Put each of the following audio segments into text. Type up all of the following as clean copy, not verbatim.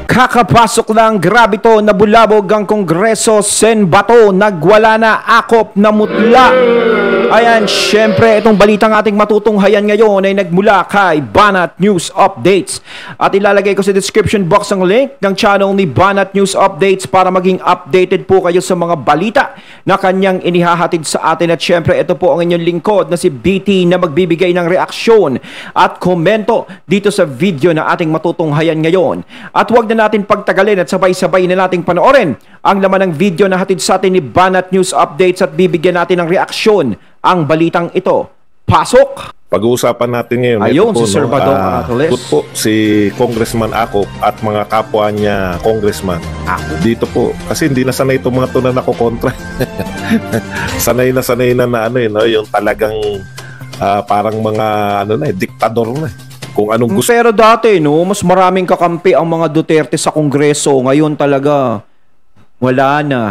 Kakapasok lang, grabe to, nabulabog ang Kongreso, Senbato, nagwala na, akop na mutla. Ayan, syempre, itong balitang ating matutunghayan ngayon ay nagmula kay Banat News Updates. At ilalagay ko sa description box ang link ng channel ni Banat News Updates para maging updated po kayo sa mga balita na kanyang inihahatid sa atin. At syempre, ito po ang inyong lingkod na si BT na magbibigay ng reaksyon at komento dito sa video na ating matutunghayan ngayon. At huwag na natin pagtagalin at sabay-sabay na nating panoorin ang laman ng video na hatid sa atin ni Banat News Updates at bibigyan natin ng reaksyon ang balitang ito. Pasok! Pag-uusapan natin ngayon. Ayun, si Sir Badong Anatoles. Po, si Congressman Akop at mga kapwa niya Congressman. Dito po, kasi hindi na sanay itong mga ito na nakokontra. sanay na ano no? Yung talagang parang mga diktador na. Kung anong gusto. Pero dati, no, mas maraming kakampi ang mga Duterte sa Kongreso. Ngayon talaga, wala na.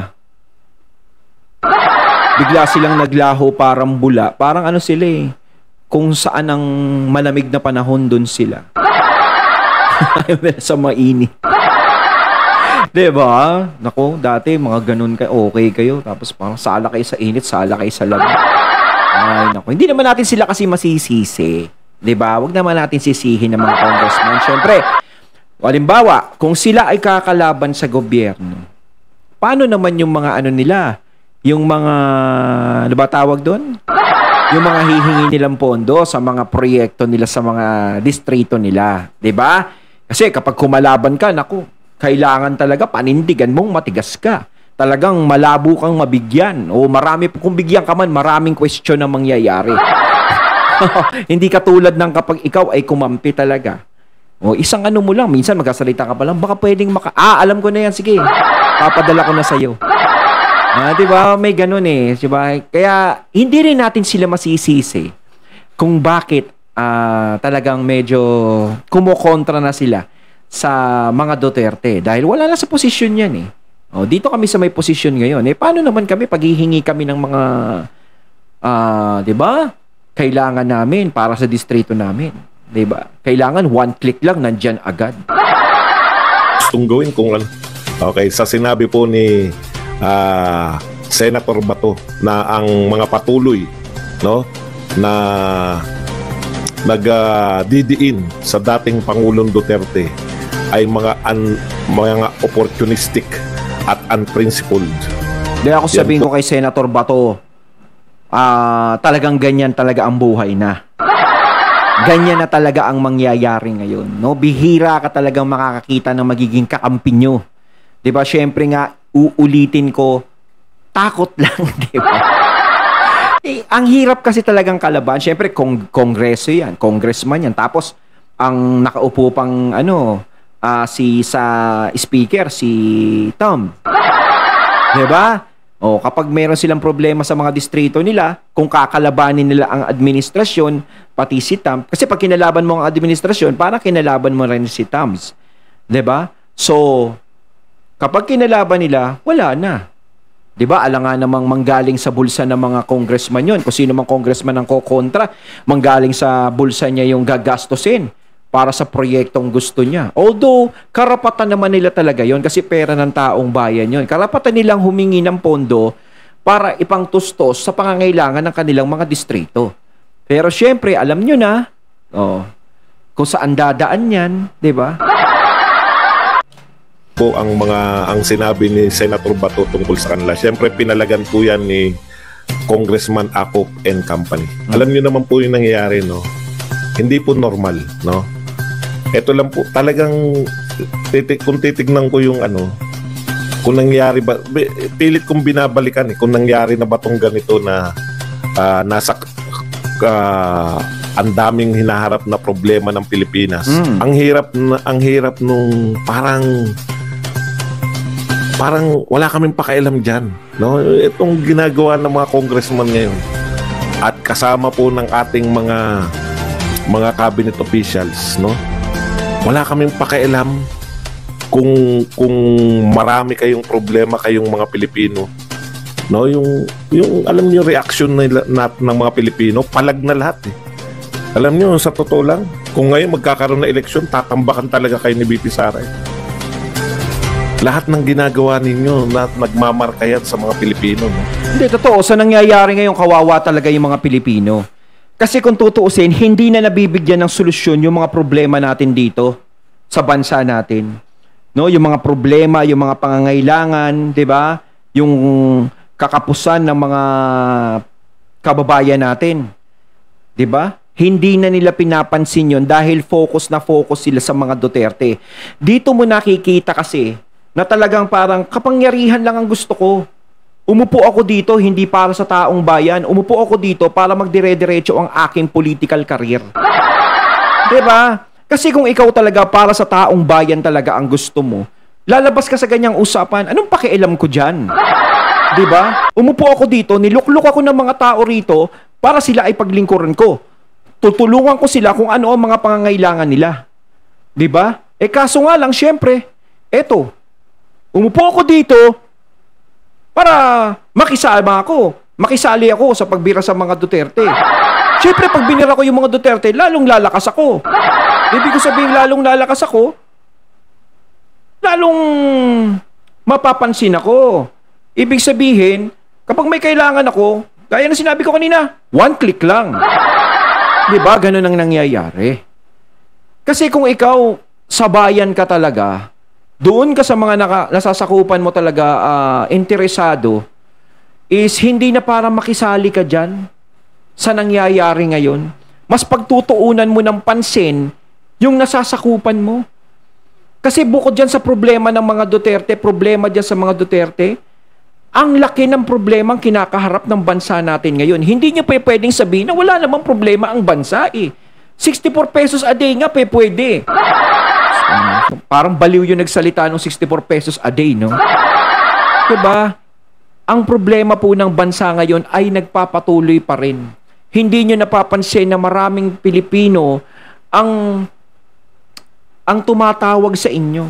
Bigla silang naglaho parang bula. Parang ano sila eh. Kung saan ang malamig na panahon dun sila. Sa mainit. Diba? Naku, dati mga ganun okay kayo. Tapos parang sala kayo sa init, sala kayo sa lamig. Ay, naku. Hindi naman natin sila kasi masisisi. Diba? Huwag naman natin sisihin ng mga congressman. Siyempre, halimbawa, kung sila ay kakalaban sa gobyerno, paano naman yung mga ano nila? Yung mga, ano ba tawag doon? Yung mga hihingi nilang pondo sa mga proyekto nila sa mga distrito nila. Diba? Kasi kapag kumalaban ka, naku, kailangan talaga panindigan mong matigas ka. Talagang malabo kang mabigyan. O marami, kung bigyan ka man, maraming question na mangyayari. Hindi katulad ng kapag ikaw ay kumampi talaga. O isang ano mo lang, minsan magkasalita ka pa lang, baka pwedeng alam ko na yan, sige. Papadala ko na sa'yo. Diba? May ganun eh. Diba? Kaya hindi rin natin sila masisisi kung bakit talagang medyo kumukontra na sila sa mga Duterte. Dahil wala na sa posisyon yan eh. O, dito kami sa may posisyon ngayon. Eh, paano naman kami paghihingi kami ng mga diba? Kailangan namin para sa distrito namin. Diba? Kailangan one click lang, nandyan agad. Gustong gawin kung ano. Okay, sa sinabi po ni Senator Bato na ang mga patuloy no na nagdidiin sa dating Pangulong Duterte ay mga opportunistic at unprincipled. Di ako sabihin ko kay Senator Bato, talagang ganyan talaga ang buhay na. Ganyan na talaga ang mangyayari ngayon. No? Bihira ka talagang makakakita ng magiging kakampi nyo. Diba? Siyempre nga, uulitin ko, takot lang, diba? Ang hirap kasi talagang kalaban. Siyempre, kongreso yan, congressman yan. Tapos, ang nakaupo pang, sa speaker, si Tom. Diba? O, kapag meron silang problema sa mga distrito nila, kung kakalabanin nila ang administrasyon, pati si Tom, kasi pag kinalaban mo ang administrasyon, parang kinalaban mo rin si Toms. Diba? So, kapag kinalaban nila, wala na. 'Di ba? Alangan namang manggaling sa bulsa ng mga congressman 'yon. Kung sino mang congressman ang kokontra, manggaling sa bulsa niya yung gagastusin para sa proyektong gusto niya. Although, karapatan naman nila talaga 'yon kasi pera ng taong bayan 'yon. Karapatan nilang humingi ng pondo para ipangtustos sa pangangailangan ng kanilang mga distrito. Pero syempre, alam nyo na, kung saan dadaan 'yan, 'di ba? Po ang sinabi ni Senator Bato tungkol sa kanila. Siyempre pinalagan po yan ni Congressman Akop and Company. Alam niyo naman po yung nangyayari, no? Hindi po normal, no? Ito lang po, talagang kung titignan ko yung kung nangyari ba, pilit kong binabalikan kung nangyari na ba tong ganito na nasa ang daming hinaharap na problema ng Pilipinas. Ang hirap nung parang wala kaming pakialam dyan. No? Itong ginagawa ng mga congressman ngayon at kasama po ng ating mga cabinet officials, no? Wala kaming pakialam kung marami kayong problema kayong mga Pilipino. No, yung alam niyo reaction ng mga Pilipino, palag na lahat eh. Alam niyo sa totoo lang, kung ngayon magkakaroon na eleksyon, tatambakan talaga kayo ni BP Sara. lahat ng ginagawa ninyo na nagmamarka yan sa mga Pilipino. No? Hindi, totoo. Sa nangyayari ngayon, kawawa talaga yung mga Pilipino. Kasi kung tutuusin, hindi na nabibigyan ng solusyon yung mga problema natin dito sa bansa natin. No, yung mga problema, yung mga pangangailangan, 'di ba? Yung kakapusan ng mga kababayan natin. 'Di ba? Hindi na nila pinapansin 'yon dahil focus sila sa mga Duterte. Dito mo nakikita kasi na talagang parang kapangyarihan lang ang gusto ko. Umupo ako dito hindi para sa taong bayan. Umupo ako dito para magdire-diretso ang aking political career. 'Di ba? Kasi kung ikaw talaga para sa taong bayan talaga ang gusto mo, lalabas ka sa ganyang usapan, anong pakialam ko dyan? Diba? Umupo ako dito, niluklok ako ng mga tao rito para sila ay paglingkuran ko. Tutulungan ko sila kung ano ang mga pangangailangan nila. Diba? Eh kaso nga lang, syempre, eto, umupo ako dito para makisali ako sa pagbira sa mga Duterte. Syempre, pag binira ko yung mga Duterte, lalong lalakas ako. Ibig ko sabihin, lalong lalakas ako, lalong mapapansin ako. Ibig sabihin, kapag may kailangan ako, gaya na sinabi ko kanina, one click lang. Diba? Ganun ang nangyayari. Kasi kung ikaw, sabayan ka talaga, doon ka sa mga nasasakupan mo talaga interesado, is hindi na para makisali ka dyan sa nangyayari ngayon. Mas pagtutuunan mo ng pansin yung nasasakupan mo. Kasi bukod dyan sa problema ng mga Duterte, problema dyan sa mga Duterte, ang laki ng problema ang kinakaharap ng bansa natin ngayon. Hindi nyo pwedeng sabihin na wala namang problema ang bansa eh. 64 pesos a day nga pwede. Parang baliw yung nagsalita ng 64 pesos a day, no? Diba? Ang problema po ng bansa ngayon ay nagpapatuloy pa rin. Hindi nyo napapansin na maraming Pilipino ang tumatawag sa inyo,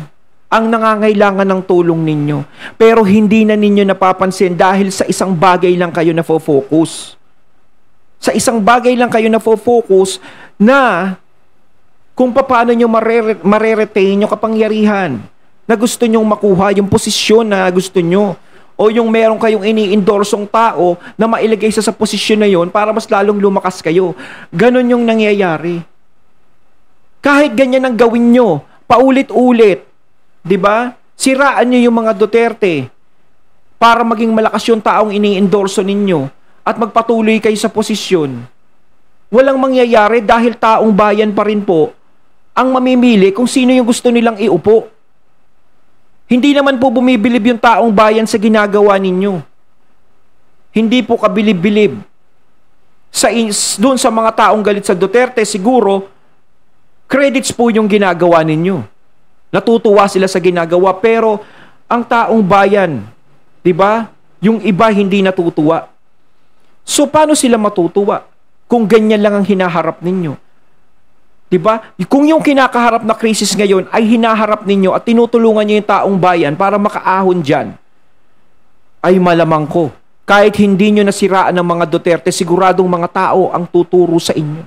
ang nangangailangan ng tulong ninyo. Pero hindi na ninyo napapansin dahil sa isang bagay lang kayo nafo-focus. Sa isang bagay lang kayo nafo-focus na kung paano nyo mareretain yung kapangyarihan na gusto nyong makuha, yung posisyon na gusto nyo. O yung meron kayong ini-endorsong tao na mailagay sa posisyon na yon para mas lalong lumakas kayo. Ganon yung nangyayari. Kahit ganyan ang gawin nyo, paulit-ulit, di ba? Siraan nyo yung mga Duterte para maging malakas yung taong ini-endorso ninyo at magpatuloy kayo sa posisyon. Walang mangyayari dahil taong bayan pa rin po ang mamimili kung sino yung gusto nilang iupo. Hindi naman po bumibilib yung taong bayan sa ginagawa ninyo. Hindi po kabilib-bilib. Doon sa mga taong galit sa Duterte, siguro, credits po yung ginagawa ninyo. Natutuwa sila sa ginagawa, pero ang taong bayan, di ba? Yung iba hindi natutuwa. So, paano sila matutuwa kung ganyan lang ang hinaharap ninyo? Diba? Kung yung kinakaharap na krisis ngayon ay hinaharap ninyo at tinutulungan nyo yung taong bayan para makaahon dyan, ay malamang ko, kahit hindi nyo nasiraan ng mga Duterte, siguradong mga tao ang tuturo sa inyo.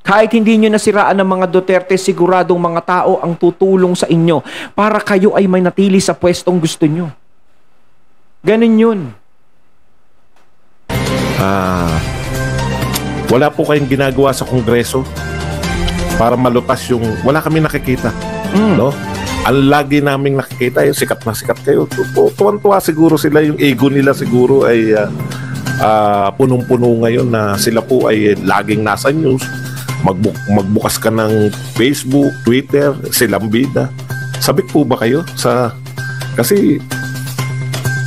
Kahit hindi nyo nasiraan ng mga Duterte, siguradong mga tao ang tutulong sa inyo para kayo ay may natili sa pwestong gusto nyo. Ganun yun. Wala po kayong ginagawa sa Kongreso para malutas yung... Wala kami nakikita. No? Ang lagi naming nakikita, yung sikat na sikat kayo. Tuwan-tuwa siguro sila, yung ego nila siguro ay punong-puno ngayon na sila po ay laging nasa news. Magbukas ka ng Facebook, Twitter, silang bida. Sabik po ba kayo? Kasi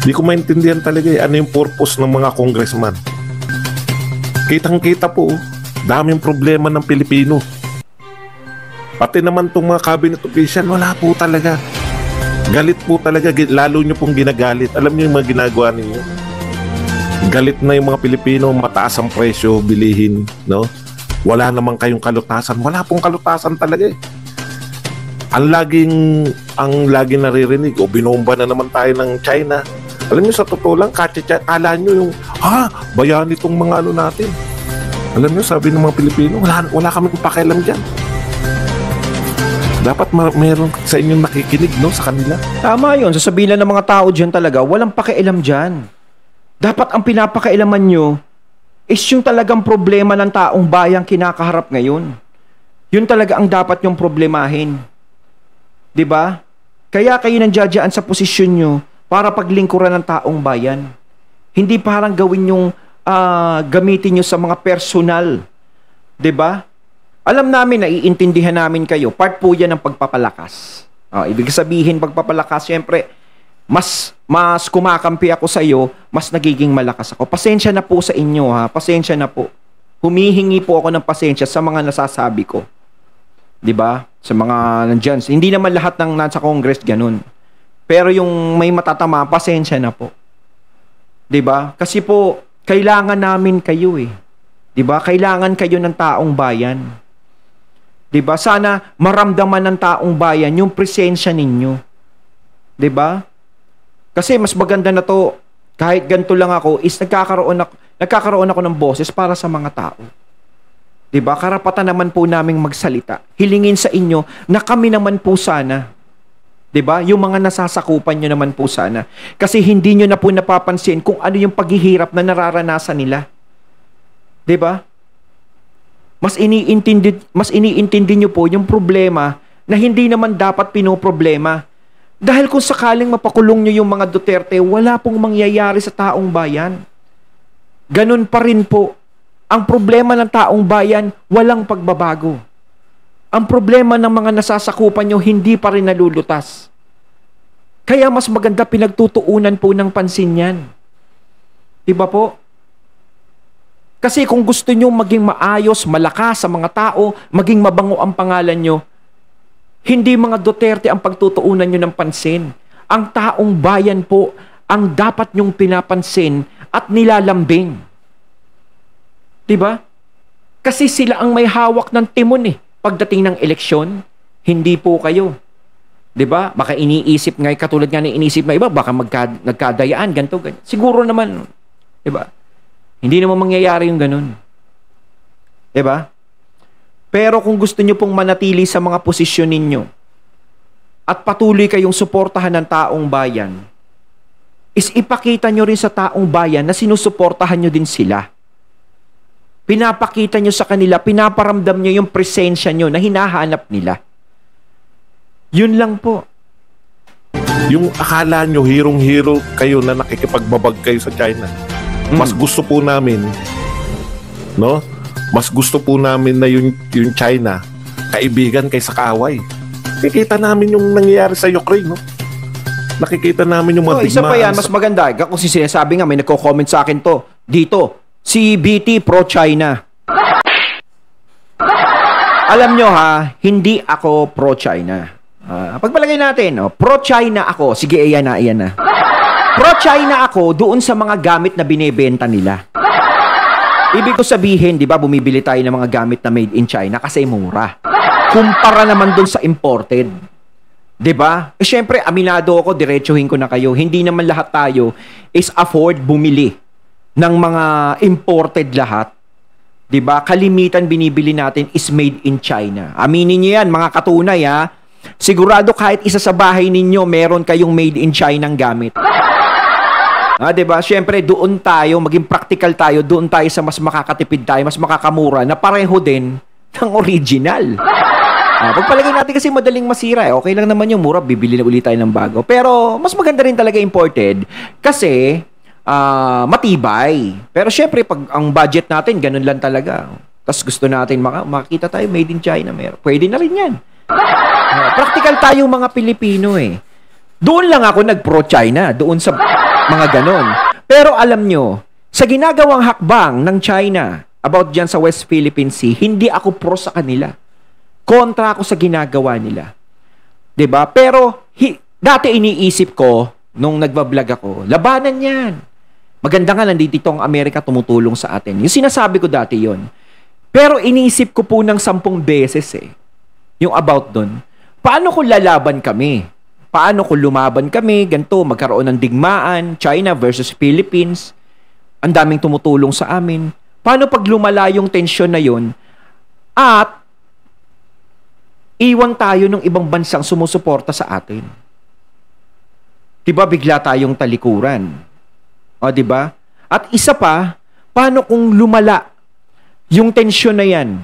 di ko maintindihan talaga ano yung purpose ng mga congressman. Kitang-kita po, daming problema ng Pilipino. Pati naman itong mga cabinet official, wala po talaga. Galit po talaga, lalo nyo pong ginagalit. Alam nyo yung mga ginagawa ninyo? Galit na yung mga Pilipino, mataas ang presyo, bilihin, no? Wala namang kayong kalutasan. Wala pong kalutasan talaga eh. Ang laging naririnig, binomba na naman tayo ng China. Alam niyo, sa totoo lang, kala nyo yung, bayani itong mga natin. Alam niyo, sabi ng mga Pilipino, wala kami pakialam dyan. Dapat meron sa inyong nakikinig, no, sa kanila. Tama yun. Sasabihin lang ng mga tao dyan talaga, walang pakialam dyan. Dapat ang pinapakailaman nyo is yung talagang problema ng taong bayang kinakaharap ngayon. Yun talaga ang dapat yung problemahin. 'Di ba? Kaya kayo nandiyan sa posisyon nyo para paglingkuran ng taong bayan. Hindi parang gawin yung gamitin nyo sa mga personal. 'Di ba? Alam namin, naiintindihan namin kayo. Part po yan ng pagpapalakas. Ibig sabihin, pagpapalakas, syempre, mas kumakampi ako sa iyo, mas nagiging malakas ako. Pasensya na po sa inyo, ha? Pasensya na po. Humihingi po ako ng pasensya sa mga nasasabi ko. 'Di ba? Sa mga nandiyan. Hindi naman lahat ng nasa Congress ganun. Pero yung may matatama, pasensya na po. 'Di ba? Kasi po kailangan namin kayo eh. 'Di ba? Kailangan kayo ng taong bayan. 'Di ba? Sana maramdaman ng taong bayan yung presensya ninyo. 'Di ba? Kasi mas maganda na to, kahit ganito lang ako, is nagkakaroon ako ng boses para sa mga tao. 'Di ba? Karapatan naman po naming magsalita. Hilingin sa inyo na kami naman po sana. 'Di ba? Yung mga nasasakupan nyo naman po sana. Kasi hindi nyo na po napapansin kung ano yung paghihirap na nararanasan nila. 'Di ba? Mas iniintindi nyo po yung problema na hindi naman dapat pinoproblema. Dahil kung sakaling mapakulong nyo yung mga Duterte, wala pong mangyayari sa taong bayan. Ganun pa rin po. Ang problema ng taong bayan, walang pagbabago. Ang problema ng mga nasasakupan nyo, hindi pa rin nalulutas. Kaya mas maganda pinagtutuunan po ng pansin yan. Diba po? Kasi kung gusto nyo maging maayos, malakas sa mga tao, maging mabango ang pangalan nyo, hindi mga Duterte ang pagtutuunan nyo ng pansin. Ang taong bayan po ang dapat nyong pinapansin at nilalambing. Diba? Kasi sila ang may hawak ng timon eh. Pagdating ng eleksyon, hindi po kayo. Diba? Baka iniisip nga, katulad nga ng iniisip na iba, baka nagkadayaan, ganito, ganyan. Siguro naman, diba? Hindi naman mangyayari yung ganun. Diba? Pero kung gusto nyo pong manatili sa mga posisyon ninyo at patuloy kayong suportahan ng taong bayan, is ipakita nyo rin sa taong bayan na sinusuportahan nyo din sila. Pinapakita nyo sa kanila, pinaparamdam nyo yung presensya nyo na hinahanap nila. Yun lang po. Yung akala nyo, hirong-hiro kayo na nakikipagbabag kayo sa China. Mas gusto po namin, no? Mas gusto po namin na yung China, kaibigan kaysa kaaway. Nakikita namin yung nangyayari sa Ukraine, no? Nakikita namin yung mga isa pa yan, mas maganda. Kung sinasabi nga, may nagko-comment sa akin to. Dito, si BT pro-China. Alam nyo ha, hindi ako pro-China. Pagpalagay natin, pro-China ako. Sige, ayan na. Pro-China ako doon sa mga gamit na binebenta nila. Ibig ko sabihin, di ba, bumibili tayo ng mga gamit na made in China kasi mura. Kumpara naman doon sa imported. Di ba? Syempre, aminado ako, diretsuhin ko na kayo. Hindi naman lahat tayo is afford bumili ng mga imported lahat. Di ba? Kalimitan binibili natin is made in China. Aminin niyo yan, mga katunay ha. Sigurado kahit isa sa bahay ninyo, meron kayong made in China ng gamit. Diba? Siyempre, doon tayo, maging practical tayo, doon tayo sa mas makakatipid tayo, mas makakamura, na pareho din ng original. Pagpalagay natin kasi madaling masira. Okay lang naman yung mura, bibili na ulit tayo ng bago. Pero, mas maganda rin talaga imported kasi matibay. Pero siyempre, pag ang budget natin, ganun lang talaga. Tapos gusto natin makakita tayo, made in China, pwede na rin yan. Practical tayo mga Pilipino eh. Doon lang ako nag-pro-China, doon sa mga ganon. Pero alam nyo, sa ginagawang hakbang ng China about dyan sa West Philippine Sea, hindi ako pro sa kanila. Kontra ako sa ginagawa nila. 'Di ba? Pero dati iniisip ko, nung nagbablog ako, labanan yan. Maganda nga nandito ang Amerika tumutulong sa atin. Yung sinasabi ko dati yon. Pero iniisip ko po ng 10 beses eh. Yung about dun. Paano kung lalaban kami? Paano kung lumaban kami, ganito, magkaroon ng digmaan, China versus Philippines, ang daming tumutulong sa amin. Paano pag lumala yung tensyon na yun? At iwan tayo ng ibang bansang sumusuporta sa atin. Diba bigla tayong talikuran? O diba? At isa pa, paano kung lumala yung tensyon na yan?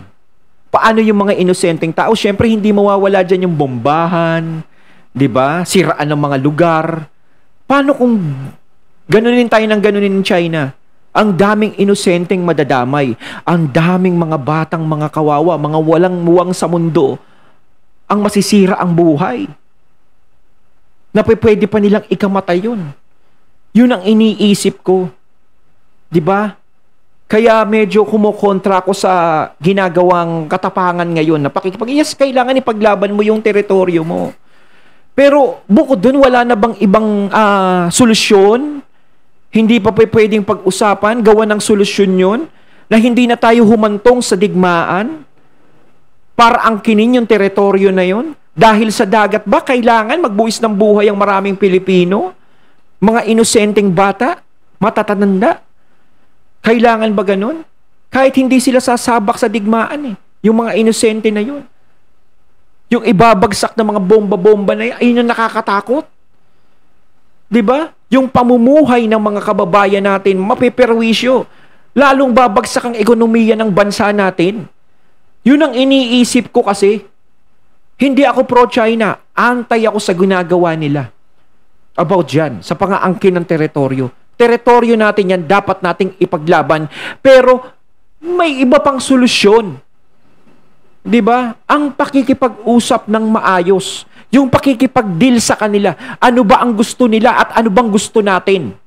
Paano yung mga inosenteng tao? Siyempre, hindi mawawala dyan yung bombahan, diba? Siraan ng mga lugar. Paano kung ganunin tayo ng ganunin ng China? Ang daming inosenteng madadamay. Ang daming mga batang mga kawawa, mga walang muwang sa mundo, ang masisira ang buhay. Na pwede pa nilang ikamatay yun. Yun ang iniisip ko. Diba? Kaya medyo kumukontra ko sa ginagawang katapangan ngayon na yes, kailangan ipaglaban mo yung teritoryo mo. Pero bukod dun, wala na bang ibang solusyon? Hindi pa pwedeng pag-usapan, gawa ng solusyon yun, na hindi na tayo humantong sa digmaan para angkinin yung teritoryo na yun? Dahil sa dagat ba, kailangan magbuwis ng buhay ang maraming Pilipino? Mga inosenteng bata? Matatananda? Kailangan ba ganun? Kahit hindi sila sasabak sa digmaan yung mga inosente na yun. Yung ibabagsak ng mga bomba-bomba na yun, ayun yung nakakatakot. Diba? Yung pamumuhay ng mga kababayan natin, mapiperwisyo. Lalong babagsak ang ekonomiya ng bansa natin. Yun ang iniisip ko kasi. Hindi ako pro-China. Antay ako sa ginagawa nila. About dyan, sa pangaangkin ng teritoryo. Teritoryo natin yan, dapat nating ipaglaban. Pero may iba pang solusyon. Diba? Ang pakikipag-usap ng maayos. Yung pakikipag-deal sa kanila. Ano ba ang gusto nila at ano bang gusto natin?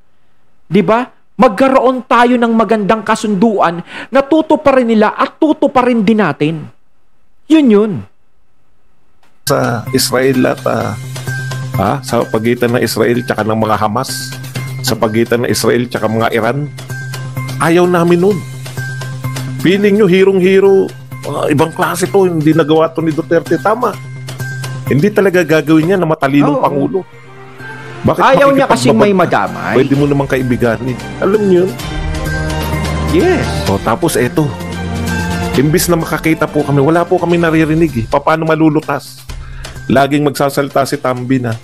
Diba? Magkaroon tayo ng magandang kasunduan na tutuparin nila at tutuparin din natin. Yun. Sa Israel at sa pagitan ng Israel tsaka ng mga Hamas, sa pagitan ng Israel tsaka mga Iran, ayaw namin nun. Feeling nyo hirong-hiro, ibang klase to, hindi nagawa to ni Duterte. Tama, hindi talaga gagawin niya na matalinong pangulo. Bakit ayaw niya kasing may madamay. Pwede mo namang kaibiganin. Alam niyo yun? Yes. Tapos eto, imbis na makakita po kami, wala po kami naririnig. Paano malulutas? Laging magsasalita si Tambi na,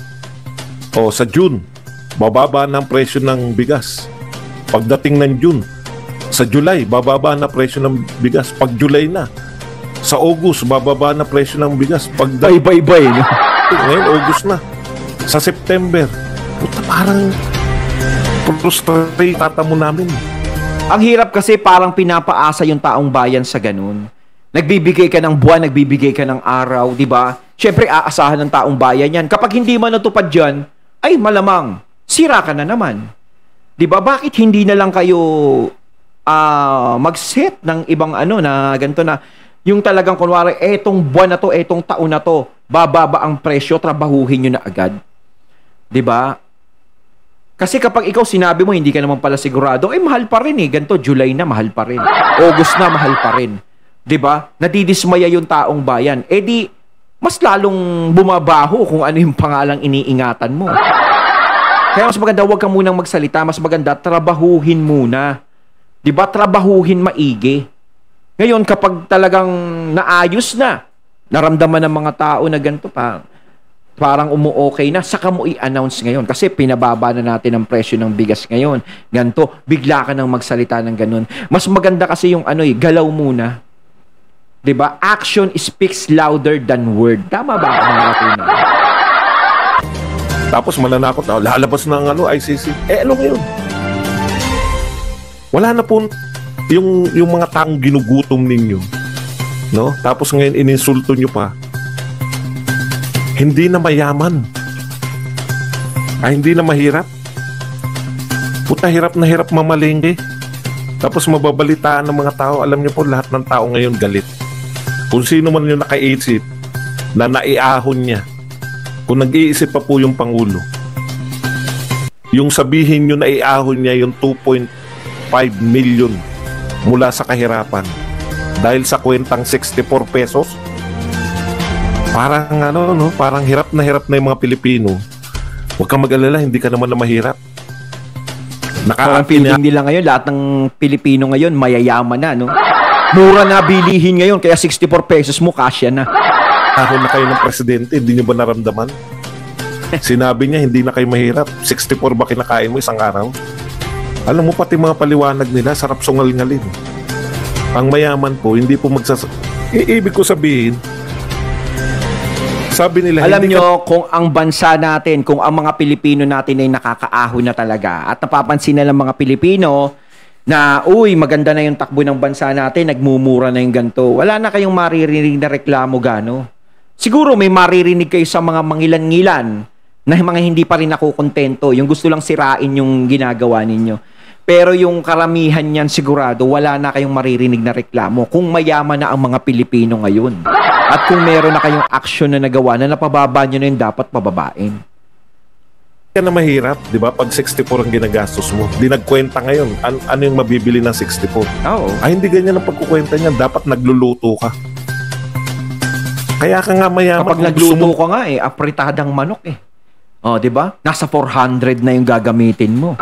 sa June, bababa na ang presyo ng bigas. Pagdating ng June, sa July, bababa na presyo ng bigas. Pag July na, sa August, bababa na presyo ng bigas. Bye. Ngayon, August na. Sa September, parang frustrate mo namin. Ang hirap kasi parang pinapaasa yung taong bayan sa ganun. Nagbibigay ka ng buwan, nagbibigay ka ng araw, di ba? Siyempre, aasahan ng taong bayan yan. Kapag hindi man natupad dyan, ay malamang, sira ka na naman. Di ba? Bakit hindi na lang kayo mag-set ng ibang na ganito na, yung talagang kunwari, etong buwan na to, etong taon na to, bababa ang presyo, trabahuhin nyo na agad. Di ba? Kasi kapag ikaw sinabi mo, hindi ka naman pala sigurado, mahal pa rin Ganito, July na, mahal pa rin. August na, mahal pa rin. Diba? Nadidismaya yung taong bayan. Di, mas lalong bumabaho kung ano yung pangalang iniingatan mo. Kaya mas maganda, huwag ka munang magsalita. Mas maganda, trabahuhin muna. Diba? Trabahuhin maigi. Ngayon, kapag talagang naayos na, naramdaman ng mga tao na ganito parang umu-okay na, saka mo i-announce ngayon. Kasi pinababa na natin ang presyo ng bigas ngayon. Ganito, bigla ka nang magsalita ng ganun. Mas maganda kasi yung galaw muna. Diba? Action speaks louder than word. Tama ba ang mga tunay? Tapos mananakot na, lalabas ng ICC. Ano yun? Wala na po yung mga taong ginugutom ninyo. No? Tapos ngayon ininsulto nyo pa. Hindi na mayaman. Hindi na mahirap. Puta, hirap na hirap mamalengke. Tapos mababalitaan ng mga tao. Alam nyo po, lahat ng tao ngayon galit. Kung sino man yung nakaisip na naiahon niya, kung nag-iisip pa po yung Pangulo, yung sabihin nyo naiahon niya yung 2.5 million mula sa kahirapan dahil sa kwentang 64 pesos, parang parang hirap na yung mga Pilipino. Huwag kang mag-alala, hindi ka naman na mahirap. Ang feeling nila ngayon, lahat ng Pilipino ngayon mayayaman na, no? Mura na bilihin ngayon, kaya 64 pesos mo, kasya na. Ahon na kayo ng presidente, hindi nyo ba naramdaman? Sinabi niya, hindi na kayo mahirap. 64 ba kinakain mo isang araw? Alam mo, pati mga paliwanag nila, sarap sungal-ngalin. Ang mayaman po, hindi po ibig ko sabihin, sabi nila, alam nyo, kung ang bansa natin, kung ang mga Pilipino natin ay nakakaahon na talaga at napapansin na ng mga Pilipino na, uy, maganda na yung takbo ng bansa natin, nagmumura na yung ganito, wala na kayong maririnig na reklamo gano. Siguro may maririnig kayo sa mga mangilan-ngilan na mga hindi pa rin nakukontento, yung gusto lang sirain yung ginagawa ninyo. Pero yung karamihan niyan sigurado, wala na kayong maririnig na reklamo kung mayaman na ang mga Pilipino ngayon. At kung meron na kayong action na nagawa na napababa nyo na yung dapat pababain. Kaya na mahirap, di ba? Pag 64 ang ginagastos mo, di nagkwenta ngayon. Ano yung mabibili ng 64? Oo. Ay, hindi ganyan ang pagkukwenta niyan. Dapat nagluluto ka. Kaya ka nga mayaman. Kapag nagluto ka nga apritadang manok Oh, di ba? Nasa 400 na yung gagamitin mo.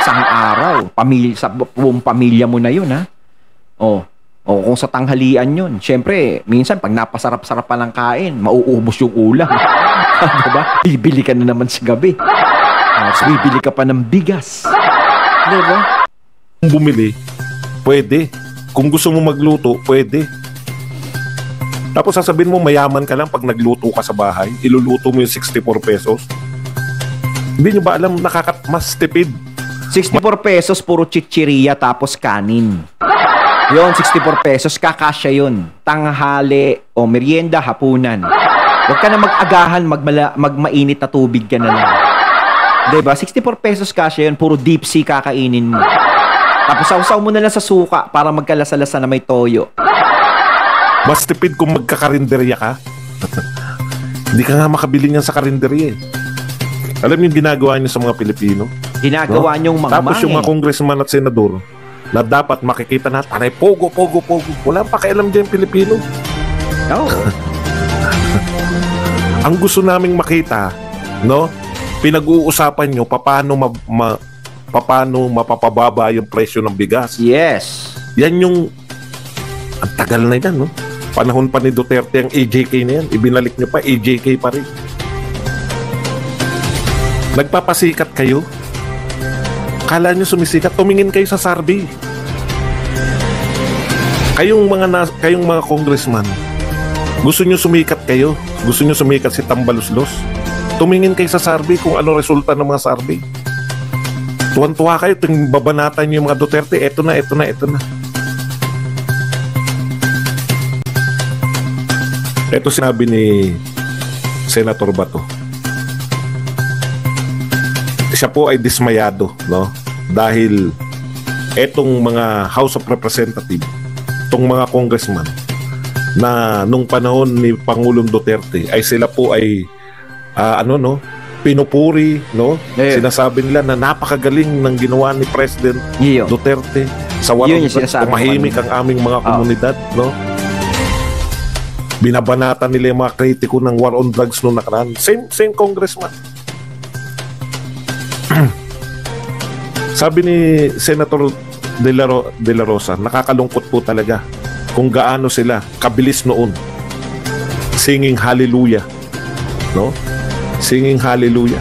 Isang araw. Sa buong pamilya mo na yun, ha? Oh. O kung sa tanghalian yun, syempre, minsan pag napasarap-sarap pa ng kain, mauubos yung ulam. Diba? Bibili ka na naman sa gabi. So, bibili ka pa ng bigas. Diba? Kung bumili, pwede. Kung gusto mo magluto, pwede. Tapos sasabihin mo, mayaman ka lang pag nagluto ka sa bahay, iluluto mo yung 64 pesos. Hindi nyo ba alam, mas tipid. 64 pesos, puro chichiriya tapos kanin. Yon, 64 pesos, kakasya yun. Tanghali o merienda, hapunan. Huwag ka na mag-agahan, magmainit na tubig ka na lang. Diba? 64 pesos kasya yun, puro deep sea kakainin mo. Tapos sausaw mo na lang sa suka para magkalasa-lasa na may toyo. Mas tipid kung magkakarinderya ka. Hindi ka nga makabili niyan sa karinderya Alam yung ginagawa niyo sa mga Pilipino? Ginagawa niyong mga Tapos yung mga congressman at senador, na dapat makikita natin, tanay, pogo. Wala pa pakialam dyan Pilipino. Oh. Ang gusto naming makita, no? Pinag-uusapan nyo, paano mapapababa yung presyo ng bigas. Yes. Yan yung, ang tagal na yan, no? Panahon pa ni Duterte ang AJK na yan. Ibinalik nyo pa, AJK pa rin. Nagpapasikat kayo. Kala nyo sumisikat, tumingin kayo sa Sarbi. Kayong mga congressman, gusto nyo sumikat kayo? Gusto nyo sumikat si Tambaluslos? Tumingin kayo sa Sarbi kung ano resulta ng mga Sarbi. Tuwan-tuwa kayo, babanatan nyo yung mga Duterte, eto na. Ito sinabi ni Senator Bato. Siya po ay dismayado, no? Dahil etong mga House of Representatives, itong mga congressman na nung panahon ni Pangulong Duterte ay sila po ay pinupuri, no? Yeah. Sinasabi nila na napakagaling ng ginawa ni President Duterte sa warang tumahimik ang aming mga komunidad, no? Binabanatan nila yung mga kritiko ng war on drugs noong nakaraan. Same congressman. Sabi ni Senator De La Rosa, nakakalungkot po talaga kung gaano sila kabilis noon singing hallelujah, no? Singing hallelujah.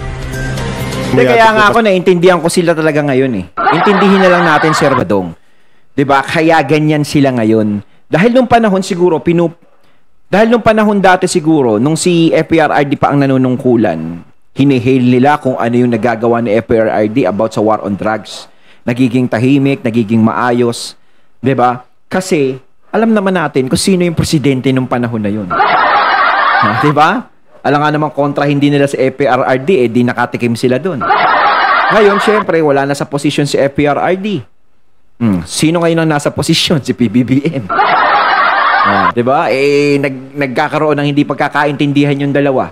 Kaya nga ako naintindihan ko sila talaga ngayon Intindihin na lang natin, Sir Badong. 'Di ba? Kaya ganyan sila ngayon. Dahil nung panahon siguro dati siguro nung si FPRRD pa ang nanunungkulan, hinihil nila kung ano yung nagagawa ni FPRRD about sa war on drugs. Nagiging tahimik, nagiging maayos. 'Di ba? Kasi alam naman natin kung sino yung presidente nung panahon na yun. 'Di ba? Alam nga naman kontra hindi nila si FPRRD, di nakatikim sila doon. Ngayon, syempre, wala na sa posisyon si FPRRD. Sino ngayon ang nasa posisyon? Si PBBM. 'Di ba? Nagkakaroon ng hindi pagkakaintindihan yung dalawa.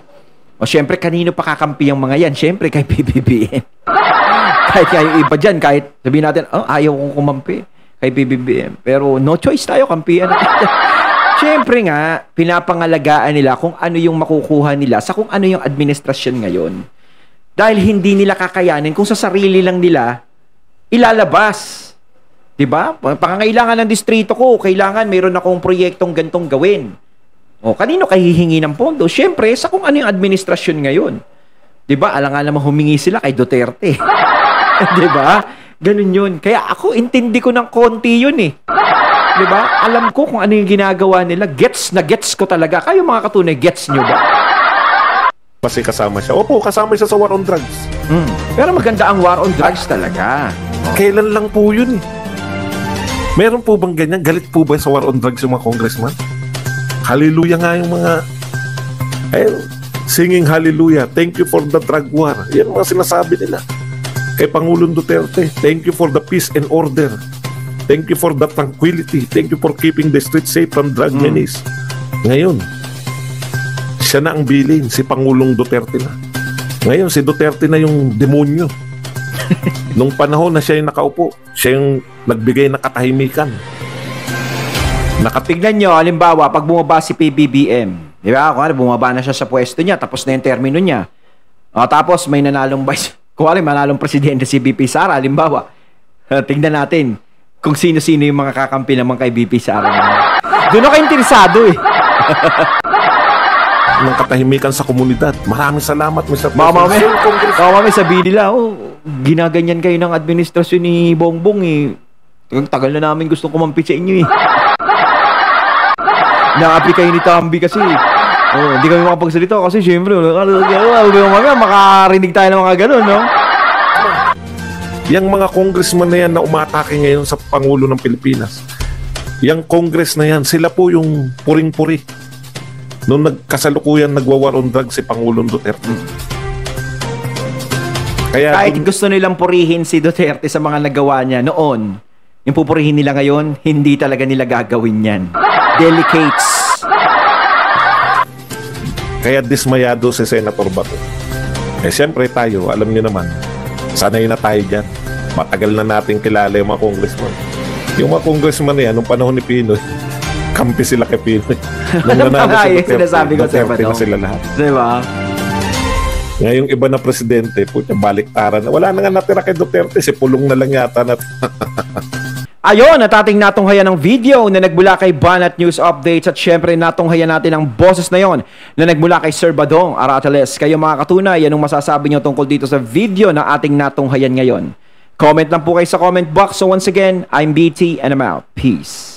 O syempre, kanino pa kakampi ang mga yan? Syempre, kay PBBM. Kahit yung iba dyan, kahit sabihin natin, ayaw kong kumampi kay PBBM. Pero no choice tayo, kampihan natin. Syempre nga, pinapangalagaan nila kung ano yung makukuha nila sa kung ano yung administrasyon ngayon. Dahil hindi nila kakayanin kung sa sarili lang nila ilalabas. 'Di ba? Pangangailangan ng distrito ko, kailangan mayroon akong proyektong gantong gawin. O, kanino kayo hihingi ng pondo? Siyempre, sa kung ano yung administrasyon ngayon. 'Di ba? Alang-alang naman humingi sila kay Duterte. 'Di ba? Ganun yun. Kaya ako, intindi ko ng konti yun eh. 'Di ba? Alam ko kung ano yung ginagawa nila. Gets na gets ko talaga. Kayo mga katunay, gets nyo ba? Kasi kasama siya. Opo, kasama siya sa war on drugs. Pero maganda ang war on drugs talaga. Kailan lang po yun eh. Meron po bang ganyan? Galit po ba sa war on drugs yung mga congressman? Hallelujah nga yung mga singing hallelujah. Thank you for the drug war. Yan mga sinasabi nila. Kay Pangulong Duterte, thank you for the peace and order. Thank you for the tranquility. Thank you for keeping the streets safe from drug menace. Ngayon, siya na ang bilin, si Pangulong Duterte na. Ngayon, si Duterte na yung demonyo. Nung panahon na siya yung nakaupo, siya yung nagbigay ng katahimikan. Tignan nyo, halimbawa, pag bumaba si PBBM, di ba? Kung bumaba na siya sa pwesto niya, tapos na yung termino niya. Tapos may nanalong vice, kung manalong presidente si BP Sara, halimbawa, tignan natin kung sino-sino yung mga kakampi naman kay BP Sara. Doon ako interesado eh. Ng katahimikan sa komunidad. Maraming salamat, Mr. President. Mamami, sabihin nila, ginaganyan kayo ng administrasyon ni Bongbong eh. Tagal na namin gustong kumampi sa inyo eh. Na-apply kayo ni Tambi kasi. Hindi kami makapagsalita kasi syempre, makarinig tayo ng mga ganun, no? Yang mga congressman na yan na umatake ngayon sa Pangulo ng Pilipinas, yang congress na yan, sila po yung puring-puri. Noong nagkasalukuyan, nagwawar on drugs si Pangulong Duterte. Kaya, kahit gusto nilang purihin si Duterte sa mga nagawa niya noon, yung pupurihin nila ngayon, hindi talaga nila gagawin yan. Delicates. Kaya dismayado si Senator Bato. Siyempre tayo, alam niyo naman, sanay na tayo dyan. Matagal na natin kilala yung mga congressman. Yung mga congressman na yan, nung panahon ni Pinoy, kampi sila kay Pinoy. Nung nanalo si Duterte na sila lahat. Diba? Ngayong iba na presidente, baliktaran. Wala na nga natira kay Duterte, si Pulong na lang yata. Ayon, at ating natunghayan ng video na nagmula kay Banat News Updates at syempre natunghayan natin ang boses na yon na nagmula kay Sir Badong Arateles. Kayo mga katunay, anong masasabi nyo tungkol dito sa video na ating natunghayan ngayon? Comment lang po kayo sa comment box. So once again, I'm BT and I'm out. Peace.